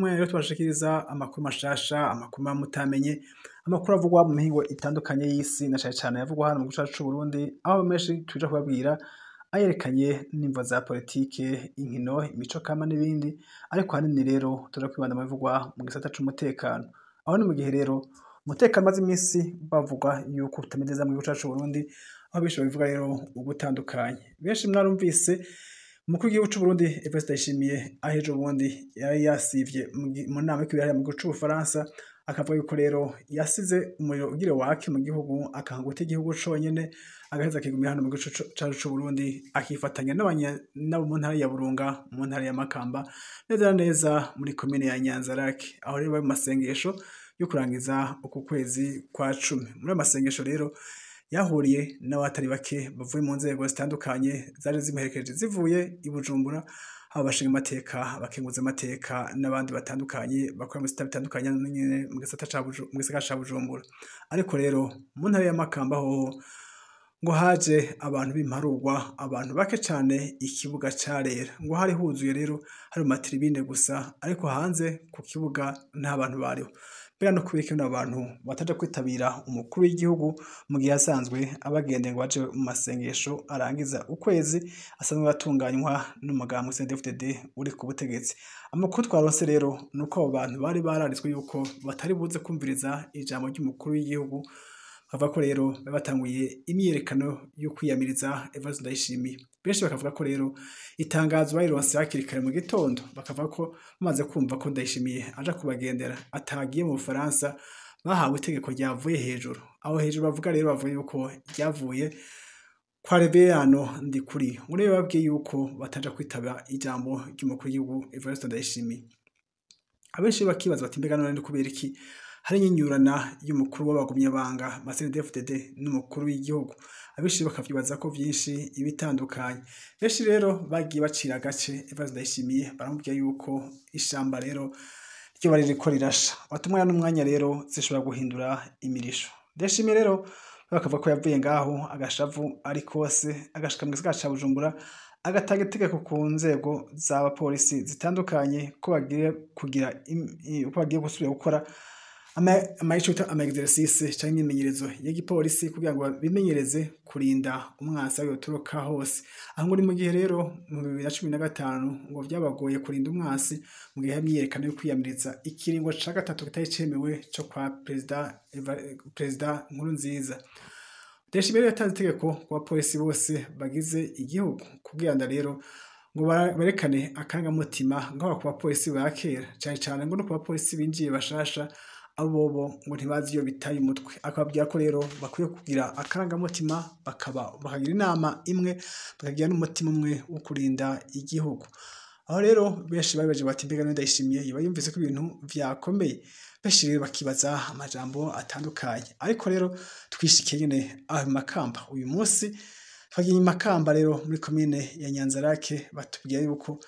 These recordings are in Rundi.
kumwe rero tubashikiriza amakuru mashasha, amakuru mutamenye, amakuru avugwa mu mihingo itandukanye y'isi na cane cane yavugwa hano mu gihugu cacu c'Uburundi, aho menshi tuja kubabwira ayerekanye n'imvo za politike, inkino, imico kama n'ibindi, ariko ahanini rero tuja kwibanda mu bivugwa mu gisata c'umutekano. Aho ni mu gihe rero umutekano umaze imisi bavuga yuko utameze neza mu gihugu cacu c'Uburundi, aho benshi babivuga rero ugutandukanye. Benshi mwarumvise umukuru w'igihugu c'Uburundi Evariste Ndayishimiye aho ejo bundi yari yasivye mu nama iriko irabera mu gihugu c'Ubufaransa, akavuga yuko rero yasize umuriro ugire wake mu gihugu, akanka guta igihugu conyene, agaheza akigumira hano mu gihugu cacu c'Uburundi, akifatanya n'abo mu ntara ya Burunga, mu ntara ya Makamba, neza na neza muri komine ya Nyanza-Lac, aho rero bari mu masengesho yo kurangiza uku kwezi kwa 10. Muri ayo masengesho rero yahuriye n'abatari bake bavuye mu nzego zitandukanye zari zimuherekeje zivuye i Bujumbura, abo bashinga amateka, abakenguza amateka n'abandi batandukanye bakora mu bisata bitandukanye mu gisagara ca Bujumbura. Ariko rero mu ntara ya Makamba hoho ngo haje abantu b'imparugwa, abantu bake cane, ikibuga carera. Ngo hari huzuye rero hari mu matribine gusa, ariko hanze ku kibuga nta bantu bariho. Mbega no kubera iki abantu bataja kwitabira umukuru w'igihugu mu gihe asanzwe abagendeye ngo baje mu masengesho arangiza ukwezi asanzwe atunganywa n'umugambwe CNDD-FDD uri ku butegetsi. Amakuru twaronse rero nuko abo bantu bari bararitswe yuko batari buze kumviriza ijambo ry'umukuru w'igihugu, bavuga ko rero batanguye imyiyerekano yo kwiyamiriza Evariste Ndayishimiye. Benshi bakavuga ko rero itangazo barironse hakiri kare mu gitondo, bakavuga ko bamaze kumva ko Ndayishimiye aja kubagendera atagiye mu Bufaransa, bahawe itegeko ryavuye hejuru. Aho hejuru bavuga rero bavuye yuko ryavuye kwa Reveriyano Ndikuri, ngo rero babwiye yuko bataja kwitaba ijambo ry'umukuru w'igihugu Evariste Ndayishimiye. Abenshi bakibaza bati mbega none kubera iki hari inyinyurana y'umukuru w'abagumyabanga CNDD-FDD n'umukuru w'igihugu. Abenshi bakavyibaza ko vyinshi ibitandukanye. Benshi rero bagiye bacira agace Evariste Ndayishimiye, baramubwiye yuko ishamba rero ryo bari riko rirasha, watumwa n'umwanya rero zishobora guhindura imirisho. Ndayishimiye rero bakavuga ko yavuye ngaho agashavu ari kose, agashika mu gisagara ca Bujumbura, agatanga itegeko ku nzego z'abapolisi zitandukanye ko bagiye gusubira gukora ama-exercice canke imyimenyerezo y'igipolisi kugira ngo bimenyereze kurinda umwansi aho yoturuka hose. Aho ngo ni mu gihe rero mu 2015 ngo vyabagoye kurinda umwansi mu gihe y'imyiyerekano yo kwiyamiriza ikiringo ca gatatu kitari cemewe co kwa Perezida Nkurunziza. Ndayishimiye yatanze itegeko ku bapolisi bose bagize igihugu kugira ngo rero ngo barekane akangamutima ngaho ku bapolisi ba kera, cane cane ngo no ku bapolisi binjiye bashasha, abo ngo ntibazi iyo bitaye umutwe. Akababwira ko rero bakwiye kugira akarangamutima, bakagira inama imwe, bakagira n'umutima umwe wo kurinda igihugu. Aho rero benshi babibaje bati mbega Ndayishimiye yoba yumvise ko ibintu vyakomeye. Benshi rero bakibaza amajambo atandukanye, ariko rero twishikiye nyene aho Makamba. Uyu munsi twagiye Makamba rero muri komine ya Nyanza-Lac, batubwiye yuko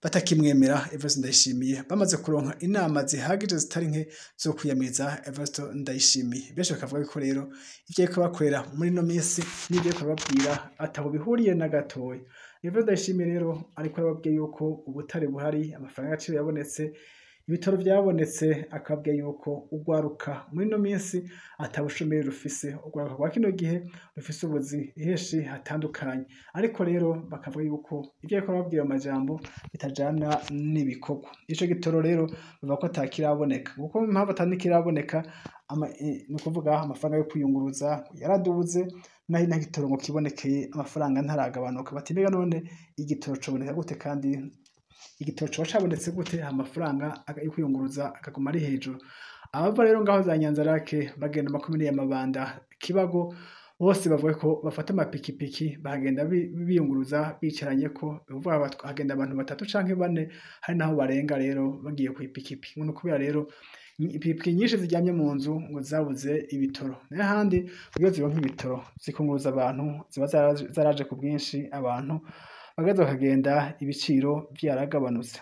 batakimwemera Evariste Ndayishimiye, bamaze kuronka inama zihagije zitari nke zo kwiyamiriza Evariste Ndayishimiye. Benshi bakavuga ko rero ivyo ariko bakorera muri no minsi n'ivyo ariko babwira ataho bihuriye na gatoya. Evariste Ndayishimiye rero ariko arababwiye yuko ubutare buhari, amafaranga y'agaciro yabonetse, ibitaro vyabonetse, akabwiye yuko ugwaruka muri no minsi atabushomeri rufise, ugwaruka kwa kino gihe rufise ubuzi henshi hatandukanye. Ariko rero bakavuga yuko ivyo ariko babwira amajambo bitajana n'ibikorwa. Ico gitoro rero bavuga ko atakiraboneka, kuko impamvu atanikiraboneka ni ukuvuga amafaranga yo kwiyunguruza yaradubuze, naho nta gitoro ngo kibonekeye amafaranga ntaragabanuka. Bati mbega none igitoro coboneka gute kandi igitoro coba cabonetse gute amafaranga yo kwiyunguruza akaguma ari hejuru? Abava rero ngaho za Nyanza-Lac bagenda makomine ya Mabanda, Kibago, bose bavuga ko bafata amapikipiki bahagenda biyunguruza bicaranyeko, bivuga hagenda abantu 3 canke 4, hari naho barenga rero bagiye ku ipikipiki. Ngo kubera rero ipikipiki nyinshi ziryamye mu nzu ngo zabuze ibitoro, n'ahandi kugira zironke ibitoro zikunguruza abantu ziba zaraje ku bwinshi, abantu bagaza bakagenda ibiciro vyaragabanutse.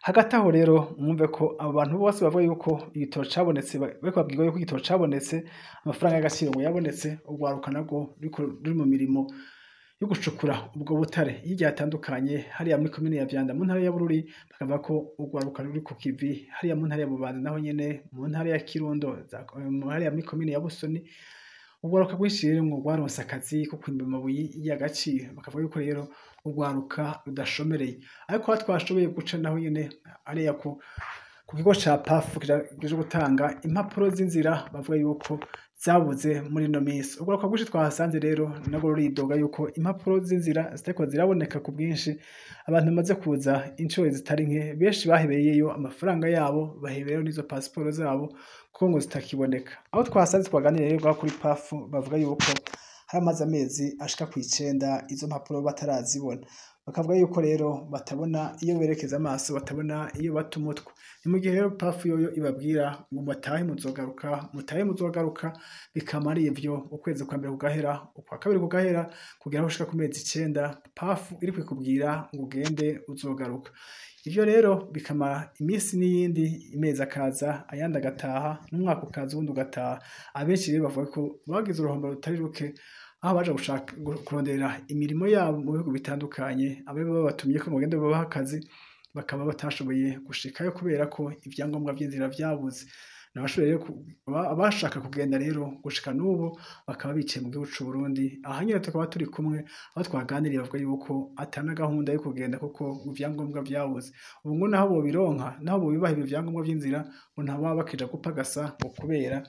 Hagati aho rero mwumve ko abo bantu bose bavuga yuko igitoro cabonetse, bariko babwirwa yuko igitoro cabonetse, amafaranga y'agaciro ngo yabonetse, ugwaruka nabwo ruri mu mirimo yo gucukura ubwo butare hirya hatandukanye hariya muri komine ya Vyanda mu ntara ya Bururi bakavuga ko urwaruka ruri ku kivi hariya mu ntara ya Bubanza naho nyene mu ntara ya Kirundo hariya muri komine ya Busoni urwaruka rwinshi rero ngo rwaronse akazi ko kwimba amabuye y'agaciro bakavuga yuko rero urwaruka rudashomereye ariko aho twashoboye guca naho nyene hariya ku kigo ca PAF kije gutanga impapuro z'inzira bavuga yuko zabuze muri no minsi urwaruka rwinshi twahasanze rero nabwo ruridoga yuko impapuro z'inzira zitariko ziraboneka ku bwinshi abantu bamaze kuza inshuro zitari nke benshi bahebeyeyo amafaranga yabo bahebeyeyo n'izo pasiporo zabo kuko ngo zitakiboneka aho twahasanze twaganiriye rero kuri PAF bavuga yuko hari amaze amezi ashika ku 9 izo mpapuro batarazibona bakavuga yuko rero batabona iyo berekeza amaso batabona iyo bata umutwe ni mu gihe rero PAF yoyo ibabwira ngo mutahe muzogaruka bikamara ivyo ukwezi kwa mbere kugahera ukwa kabiri kugahera kugira aho ushika ku mezi 9 PAF iri kwikubwira ngo ugende uzogaruka ivyo rero bikamara iminsi n'iyindi imezi akaza ayandi agataha n'umwaka ukaza uwundi ugataha abenshi rero bavuga ko bagize uruhombo rutari ruke aho baje gushaka kurondera imirimo yabo mu bihugu bitandukanye ababo babatumye ko mugende babaha akazi bakaba batashoboye gushikayo kubera ko ivyangombwa vy'inzira vyabuze nabashoboye abashaka kugenda rero gushika n'ubu bakaba bicaye mu gihugu c'u Burundi aha nyine tukaba turi kumwe aho twaganiriye bavuga yuko atana gahunda yo kugenda kuko ivyangombwa vyabuze ubu ngo naho bobironka naho bobibaha ivyangombwa vy'inzira ngo ntaba bakija gupagasa ngo kubera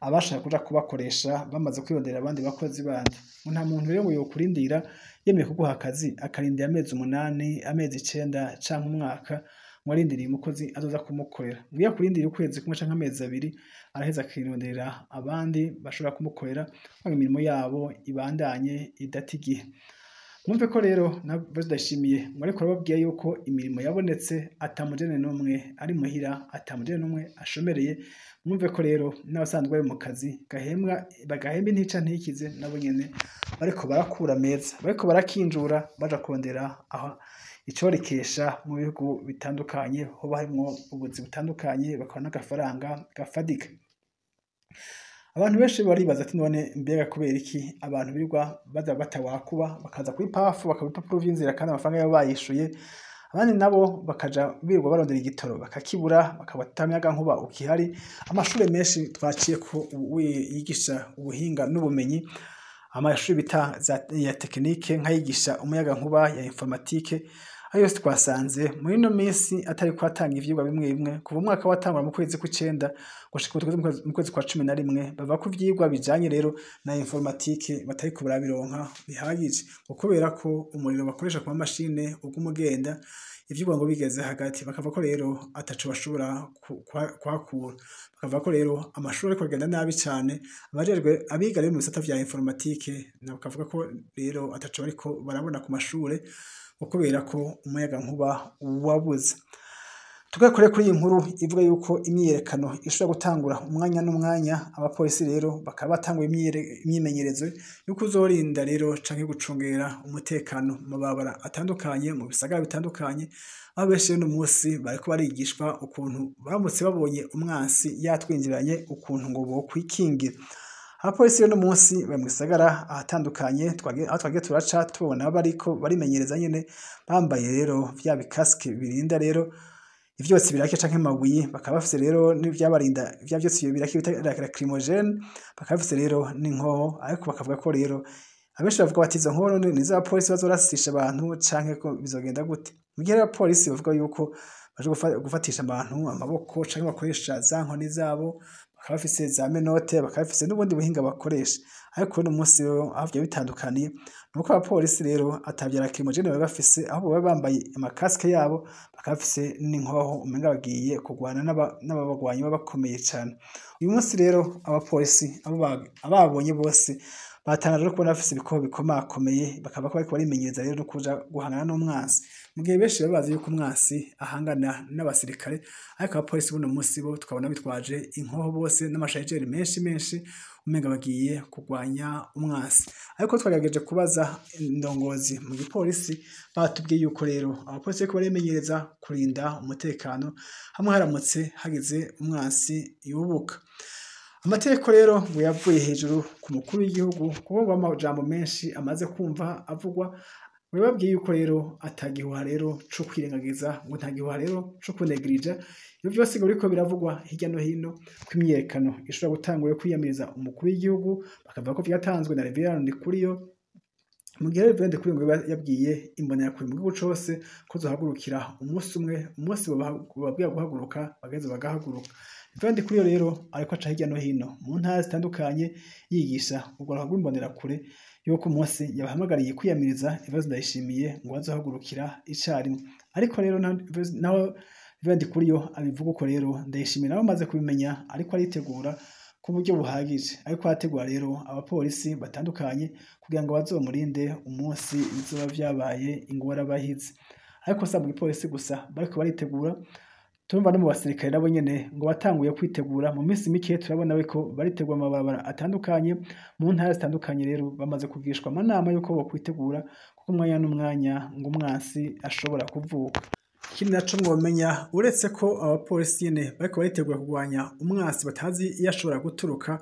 abashaka kuja kubakoresha bamaze kwiyondera abandi bakozi bandi nta muntu rero yo kurindira yemeye kuguha akazi akarindira amezi 8 amezi 9 canke umwaka mwarindiriye umukozi azoza kumukorera ngiye kurindira ukwezi kumwe canke amezi 2 araheza akirondera abandi bashobora kumukorera ngo imirimo yabo ibandanye idatigihe mwumve ko rero ndashimiye mwariko babwiye yuko imirimo yabonetse atamujene numwe ari muhira atamujene numwe ashomereye mwumve ko rero n'abasanzwe bari mu kazi bagahemba intica ntikize nabo nyene bariko barakura meza bariko barakinjura baja kurondera aho icorikesha mu bihugu bitandukanye ho barimwo ubuzi butandukanye bakabona agafaranga gafadika abantu benshi baribaza ati none mbega kubera iki abantu birirwa baza batawakuba bakaza kuri PAF bakaba ipapuro vy'inzira kandi amafaranga yabo bayishuye abandi nabo bakaja birirwa barondera igitoro bakakibura bakabatamyaga nkuba ukihari amashure menshi twaciye ko yigisha ubuhinga n'ubumenyi amashuri bita ya technique nkayigisha umuyaga nkuba ya informatique ayo twasanze muri no minsi atari kwatanga ivyigwa bimwe kuva umwaka watangwa mu kwezi ku9 gushika mu kwezi kwa 11 bava ku vyigwa bijanye rero na informatique batari ko barabironka bihagije kubera ko umuriro bakoresha ku mashine ugumugenda ivyigwa ngo bigeze hagati bakava ko rero ataco bashobora kwakura bakava ko rero amashuri ariko agenda nabi cyane abajerwe abiga rero mu bisata vya informatique nakavuga ko rero ataco bariko barabona ku mashure kubera ko umuyaga nkuba wabuze tugakore kuri iyi nkuru ivuga yuko imyiyerekano ishobora gutangura umwanya n'umwanya abapolisi rero bakaba batangwa imyimenyerezo yuko uzorinda rero canke gucungera umutekano mu mabara atandukanye mu bisagara bitandukanye aho benshi no munsi bariko barigishwa ukuntu baramutse babonye umwansi yatwinjiranye ukuntu ngo bo kwikingira abapolisi no munsi bari mu gisagara ahatandukanye twagiye turaca tubona bariko barimenyereza nyene bambaye rero vya bikaske birinda rero ivyotsi birake canke mabuye bakaba bafise rero n'ivyabarinda vya vyotsi birake bita lacrimogène bakaba bafise rero n'inkoho ariko bakavuga ko rero abenshi bavuga bati izo nkoho none niza abapolisi bazorasisha abantu canke ko bizogenda gute mu gihe abapolisi bavuga yuko baje gufatisha abantu amaboko canke bakoresha za nkoni zabo bakaba bafise za menote bakaba bafise n'ubundi buhinga bakoresha ariko no munsi avyo bitandukaniye nuko abapolisi rero atavya lacrimogène baba bafise aho baba bambaye amakaske yabo bakaba bafise n'inkoho umenga bagiye kugwana n'ababagwanyi babakomeye cyane uyu munsi rero abapolisi ababonye bose batangaje ko bafise ibikoho bikomakomeye bakaba bariko barimenyereza rero no kuja guhangana n'umwansi mu gihe benshi babazi yuko umwansi ahangana n'abasirikare ariko abapolisi buno munsi bo tukabona bitwaje inkoho bose n'amashayigeri menshi umenga bagiye kugwanya umwansi ariko twagerageje kubaza indongozi mu gipolisi batubwiye yuko rero abapolisi ko barimenyereza kurinda umutekano hamwe haramutse hagize umwansi yubuka Amategeko rero ngo yavuye hejuru ku mukuru w'igihugu kuko ngo amajambo menshi amaze kumva avugwa bababwiye yuko rero atagihuha rero co kwirengagiza ngo nta gihuha rero co kunegirija ivyo vyose ngo biriko biravugwa hirya no hino ko imyiyerekano ishobora gutangura yo kwiyamiriza umukuru w'igihugu bakavuga ko vyatanzwe na Reverend Ndikuriyo mu gihe Reverend Ndikuriyo ngo yabwiye imbonerakure mu gihugu cose ko zohagurukira umunsi bababwira guhaguruka bageze bagahaguruka. Reverend Ndikuriyo rero ariko aca hirya no hino mu ntara zitandukanye yigisha urwaruka rw'imbonerakure yuko umunsi yabahamagariye kwiyamiriza Evariste Ndayishimiye ngo bazohagurukira icarimwe. Ariko rero naho Reverend Ndikuriyo abivuga uko rero Ndayishimiye nawe amaze kubimenya ariko aritegura ku buryo buhagije, ariko arategura rero abapolisi batandukanye kugira ngo bazomurinde umunsi bizoba vyabaye ingorabahizi. Ariko si mu gipolisi gusa bariko baritegura, turumva no mu basirikare nabo nyene ngo batanguye kwitegura mu minsi mike turabona ko baritegura amabarabara atandukanye mu ntara zitandukanye rero bamaze kugishwa amanama yuko bo kwitegura kuko umwanya n'umwanya ngo umwansi ashobora kuvuka. Ikindi naco mwomenya uretse ko abapolisi nyene bariko baritegura kurwanya umwansi batazi iyo ashobora guturuka,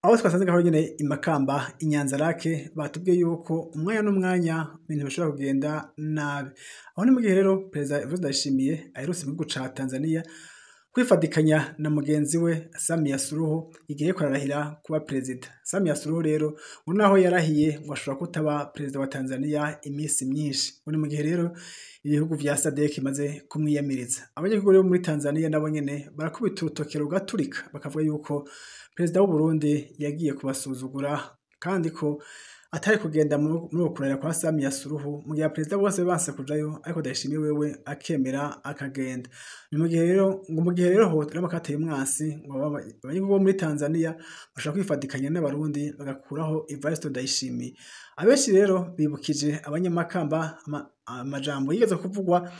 aho twasanze gaho nyene imakamba inyanzarake batubwiye yuko umwanya n'umwanya ibintu bishobora kugenda nabi. Aho ni mu gihe rero Perezida Evariste Ndayishimiye aherutse mu gihugu ca Tanzania kwifadikanya na mugenzi we Samia Suluhu igihe yariko ararahira kuba perezida. Samia Suluhu rero ngo naho yarahiye ngo ashobora kutaba perezida wa Tanzania imisi myinshi. Ngo ni mu gihe rero ibihugu vya SADC bimaze kumwiyamiriza. Abanyagihugu rero muri Tanzania nabo nyene barakubita urutokero rugaturika bakavuga yuko perezida w'u Burundi yagiye kubasuzugura kandi ko atari kugenda muri ukurahira kwa Samia Suluhu mu gihe perezida bose banse kujayo ariko Ndayishimiye wewe akemera akagenda. Ni mu gihe rero ho ramakateye umwansi ngo abanyagihugu bo muri Tanzania bashaka kwifadikanya n'abarundi bagakuraho Evariste Ndayishimiye. Abenshi rero bibukije abanyamakamba amajambo yigeze kuvugwa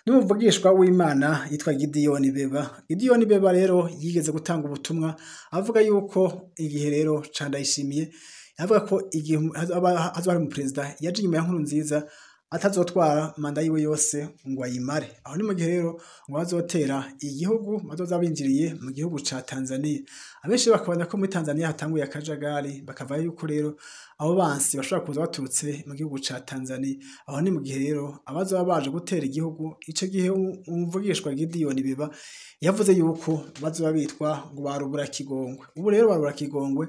n'umuvugishwa w'Imana yitwa Gideon Beba. Gideon Beba rero yigeze gutanga ubutumwa avuga yuko igihe rero ca Ndayishimiye avuga ko igihe hazoba mu perezida yaje inyuma ya Nkurunziza atazotwara manda yiwe yose ngo ayimare. Aho ni mu gihe rero ngo bazotera igihugu bazoza binjiriye mu gihugu ca Tanzania. Abenshi bakabona ko muri Tanzania hatanguye akajagari bakava yuko rero abo bansi bashobora kuza baturutse mu gihugu ca Tanzania. Aho ni mu gihe rero abazoba baje gutera igihugu ico gihe umuvugishwa Gideon Beba yavuze yuko bazoba bitwa ngo barubura kigongwe. Ubu rero barubura kigongwe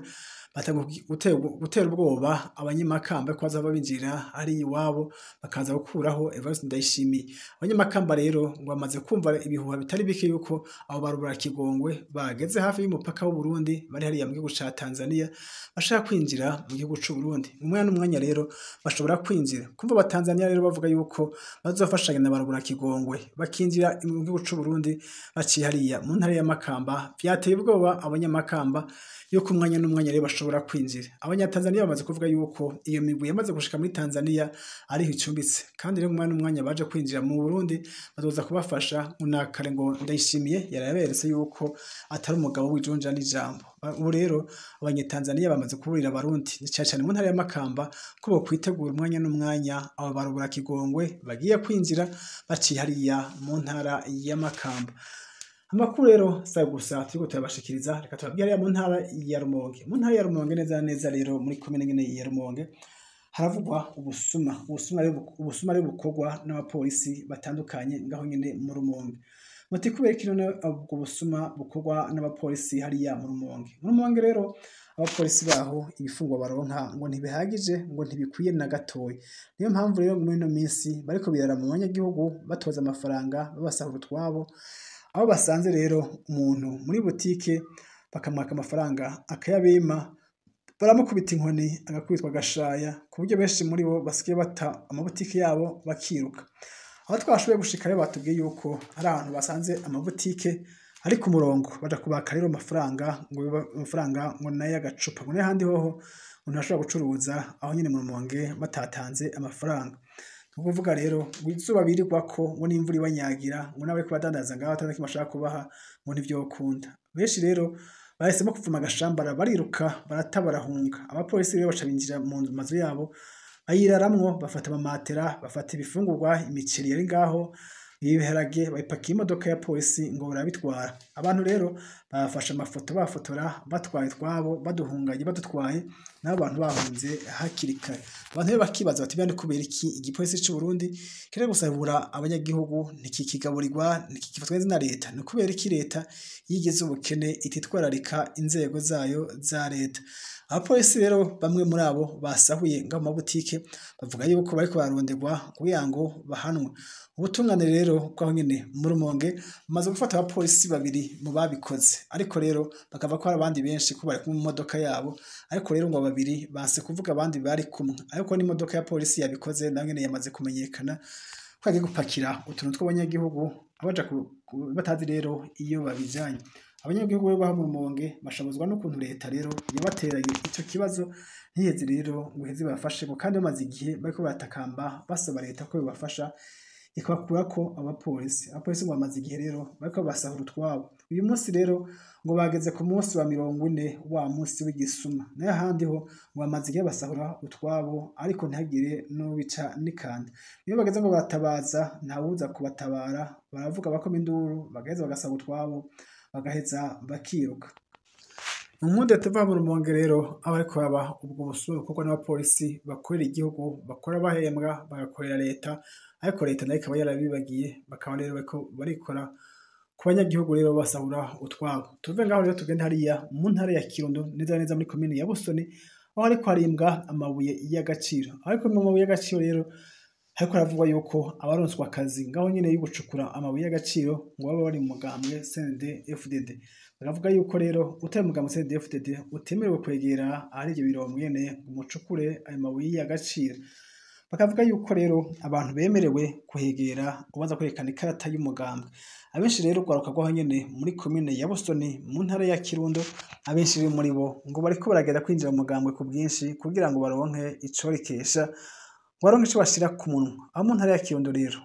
gutera ubwoba abanyamakamba ko bazaba binjira ari iwabo bakaza gukuraho Evariste Ndayishimiye. Abanyamakamba rero ngo bamaze kumva ibihuha bitari bike yuko abo barubura kigongwe bageze hafi y'umupaka w'u Burundi bari hariya mu gihugu ca Tanzania bashaka kwinjira mu gihugu c'u Burundi. Umwanya n'umwanya rero bashobora kwinjira. Kumva abatanzania rero bavuga yuko bazofashanya na barubura kigongwe bakinjira mu gihugu c'u Burundi baciye hariya mu ntara ya Makamba, vyateye ubwoba abanyamakamba yuko umwanya n'umwanya rero bashobora kwinjira. Abanyatanzania bamaze kuvuga yuko iyo migwi yamaze gushika muri Tanzania ari hicumbitse kandi rero umwanya n'umwanya baje kwinjira mu Burundi bazoza kubafasha unakare ngo Ndayishimiye yaraberetse yuko atari umugabo w'ijunja n'ijambo. Ubu rero abanyatanzania bamaze kuburira abarundi cyane mu ntara ya Makamba ko bo kwitegura umwanya n'umwanya abo barubura kigongwe bagiye kwinjira baciye hariya mu ntara ya Makamba. Amakuru rero sa gusa turiko turabashikiriza reka tubabwira ya mu ntara ya Rumonge. Mu ntara ya Rumonge neza rero muri komine nyene ya Rumonge haravugwa ubusuma rero bukorwa n'abapolisi batandukanye ngaho nyene mu Rumonge. Muti kubera kino ubwo busuma bukorwa n'abapolisi hariya mu Rumonge. Mu Rumonge rero abapolisi baho ibifungwa baronka ngo ntibihagije ngo ntibikwiye na gatoyi. Niyo mpamvu rero muri no minsi bariko birara mu banyagihugu batoza amafaranga babasahura utwabo. Aho basanze rero umuntu muri butike bakamwaka amafaranga akayabima baramukubita inkoni agakubitwa gashaya ku buryo benshi muri bo basigaye bata amabutike yabo bakiruka. Aho twashoboye gushika rero batubwiye yuko ari abantu basanze amabutike ari ku murongo baja kubaka rero amafaranga ngo nayo agacupa ngo n'ahandi hoho umuntu ashobora gucuruza aho nyine mu Rumonge batatanze amafaranga. Ukuvuga rero wizuba birirwako ngo n'imvura ibanyagira ngo nawe ko badandaza ngaho atandaki bashaka kubaha ngo ntivyokunda. Benshi rero bahisemo kuvuma agashambara bariruka baratabarahunga. Abapolisi rero baca binjira mu mazu yabo bayiraramwo bafata amamatera bafata ibifungurwa imiceri yari ngaho ibiharage babipakiye imodoka ya polisi ngo barabitwara. Abantu rero bafashe amafoto bafotora batwaye twabo baduhunganye badutwaye n'abo bantu bahunze hakiri kare. Abantu rero bakibaza bati bande kubera iki igipolisi cy'u Burundi kire gusabura abanyagihugu ntikikigaburirwa ntikikifatwa na leta, ni kubera iki leta yigeze ubukene ititwararika inzego zayo za leta. Abapolisi rero bamwe muri abo basahuye nga mu mabutike bavuga yuko bariko baronderwa kugira ngo bahanwe. Ubutungane rero bwaho nyene mu Rumonge bumaze gufata abapolisi babiri mu babikoze, ariko rero bakava ko hari abandi benshi ko bari mu modoka yabo, ariko rero ngo babiri banse kuvuga abandi bari kumwe, ariko n'imodoka ya polisi yabikoze nayo nyene yamaze kumenyekana ko agiye gupakira utuntu tw'abanyagihugu abaja batazi rero iyo babijanye. Abanyagihugu rero baho mu Rumonge bashabuzwa n'ukuntu leta rero yabateraye ico kibazo ntiyeze rero ngo iheze bafashe, kandi bamaze igihe bariko baratakamba basaba leta ko bibafasha ikabakurako abapolisi ngo bamaze igihe rero bariko basahura utwabo. Uyu munsi rero ngo bageze ku munsi wa 40 wa munsi w'igisuma, nayo ahandi ho ngo bamaze igihe basahura utwabo ariko ntihagire n'ubica n'ikanda. Iyo bageze ngo batabaza ntawuza kubatabara, baravuga bakoma induru bagaheza bagasaba utwabo bagaheza bakiruka. Umude tuva mu Rumonge rero abariko baba ubwo busuma kuko n'abapolisi bakorera igihugu bakora bahembwa bagakorera leta, ariko leta nayo ikaba yarabibagiye bakaba rero barikora ku banyagihugu rero basahura utwabo. Tuve ngaho rero tugenda hariya mu ntara ya Kirundo neza muri komine ya Busoni aho ariko harimbwa amabuye y'agaciro, ariko mu mabuye y'agaciro rero hariko haravugwa yuko abaronswa akazi ngaho nyene y'ugucukura amabuye y'agaciro ngo baba bari mu mugambwe CNDD-FDD. Baravuga yuko rero utari mu mugambwe CNDD-FDD utemerewe kwegera ahari ivyo biromo nyene umucukure ayo mabuye y'agaciro. Bakavuga yuko rero abantu bemerewe kuhegera ubanza kwerekana ikarata y'umugambwe. Abenshi rero gwaruka gwaho nyene muri komine ya Busoni mu ntara ya Kirundo, abenshi muri bo ngo bariko baragenda kwinjira mu mugambwe ku bwinshi kugira ngo baronke ico rikesha, baronke ico bashira ku munwa. Abo mu ntara ya Kirundo rero